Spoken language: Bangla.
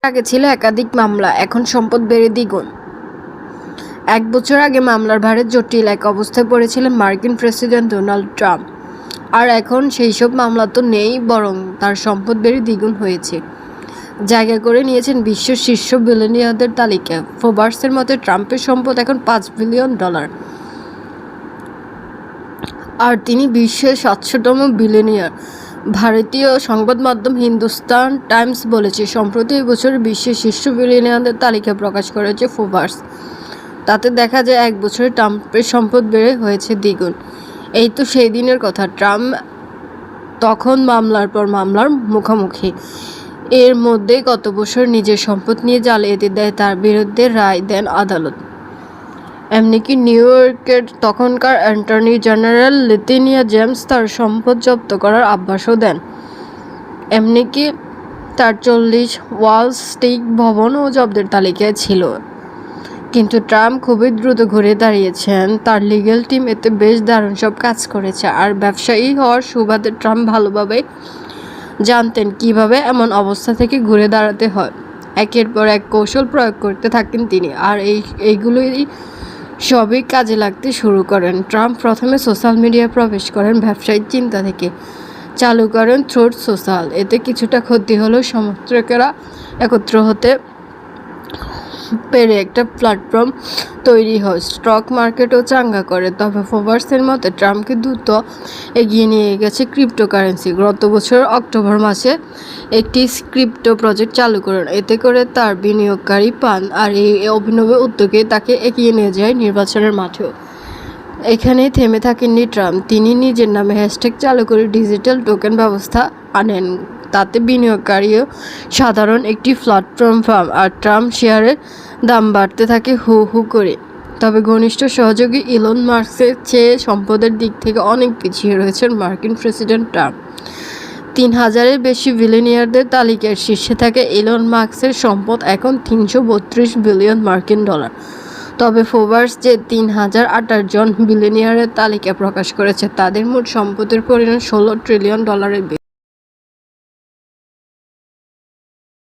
আগে ছিল একাধিক মামলা, এখন সম্পদ বেড়ে দ্বিগুণ। 1 বছর আগে মামলার ভারে জটিল এক অবস্থায় পড়েছিলেন মার্কিন প্রেসিডেন্ট ডোনাল্ড ট্রাম্প। আর এখন সেই সব মামলা তো নেই, বরং তার সম্পদ বেড়ে দ্বিগুণ হয়েছে। জায়গা করে নিয়েছেন বিশ্বের শীর্ষ বিলিয়নিয়ারদের তালিকায়। ফোর্বসের মতে ট্রাম্পের সম্পদ এখন $5 বিলিয়ন, আর তিনি বিশ্বের 700তম বিলিয়নিয়ার। ভারতীয় সংবাদ মাধ্যম হিন্দুস্তান টাইমস বলেছে, সম্প্রতি এই বছর বিশ্বের শীর্ষ বিলিয়নিয়ারদের তালিকা প্রকাশ করেছে ফোর্বস। তাতে দেখা যায় 1 বছরে ট্রাম্পের সম্পদ বেড়ে হয়েছে দ্বিগুণ। এই তো সেই দিনের কথা, ট্রাম্প তখন মামলার পর মামলার মুখোমুখি। এর মধ্যেই গত বছর নিজের সম্পদ নিয়ে জালিয়াতি দেয় তার বিরুদ্ধে রায় দেন আদালত। এমনকি নিউ ইয়র্কের তখনকার অ্যাটর্নি জেনারেল লেটিনিয়া জেমস তার সম্পদ জব্দ করার আশ্বাসও দেন। এমনকি তার 40 ওয়াল স্ট্রিট ভবনও জব্দের তালিকায় ছিল। কিন্তু ট্রাম্প খুবই দ্রুত ঘুরে দাঁড়িয়েছেন। তার লিগ্যাল টিম এতে বেশ দারুণ সব কাজ করেছে। আর ব্যবসায়ী হওয়ার সুবাদে ট্রাম্প ভালোভাবে জানতেন কিভাবে এমন অবস্থা থেকে ঘুরে দাঁড়াতে হয়। একের পর এক কৌশল প্রয়োগ করতে থাকেন তিনি, আর এইগুলোই সবই কাজে লাগতে শুরু করেন। ট্রাম্প প্রথমে সোশ্যাল মিডিয়ায় প্রবেশ করেন ব্যবসায়িক চিন্তা থেকে। চালু করেন ট্রুথ সোশ্যাল। এতে কিছুটা ক্ষতি হলেও সমর্থকেরা একত্র হতে পেরে একটা প্ল্যাটফর্ম তৈরি হয়। স্টক মার্কেটও চাঙ্গা করে। তবে ফোর্বসের মতে ট্রাম্পকে দ্রুত এগিয়ে নিয়ে গেছে ক্রিপ্টোকারেন্সি। গত বছর অক্টোবর মাসে একটি ক্রিপ্টো প্রজেক্ট চালু করেন। এতে করে তার বিনিয়োগকারী পান, আর এই অভিনব উদ্যোগে তাকে এগিয়ে নিয়ে যায় নির্বাচনের মাঠেও। এখানেই থেমে থাকেননি ট্রাম্প। তিনি নিজের নামে হ্যাশট্যাগ চালু করে ডিজিটাল টোকেন ব্যবস্থা আনেন। তাতে বিনিয়োগকারীও সাধারণ একটি প্ল্যাটফর্ম ফার্ম, আর ট্রাম্প শেয়ারের দাম বাড়তে থাকে হু হু করে। তবে ঘনিষ্ঠ সহযোগী ইলন মাস্কের চেয়ে সম্পদের দিক থেকে অনেক পিছিয়ে রয়েছেন মার্কিন প্রেসিডেন্ট ট্রাম্প। 3000-এর বেশি বিলিয়নিয়ারদের তালিকার শীর্ষে থাকে ইলন মাস্কের সম্পদ এখন $332 বিলিয়ন। তবে ফোর্বস যে 3028 জন বিলিয়নিয়ারের তালিকা প্রকাশ করেছে, তাদের মোট সম্পদের পরিমাণ $16 ট্রিলিয়ন বেশি।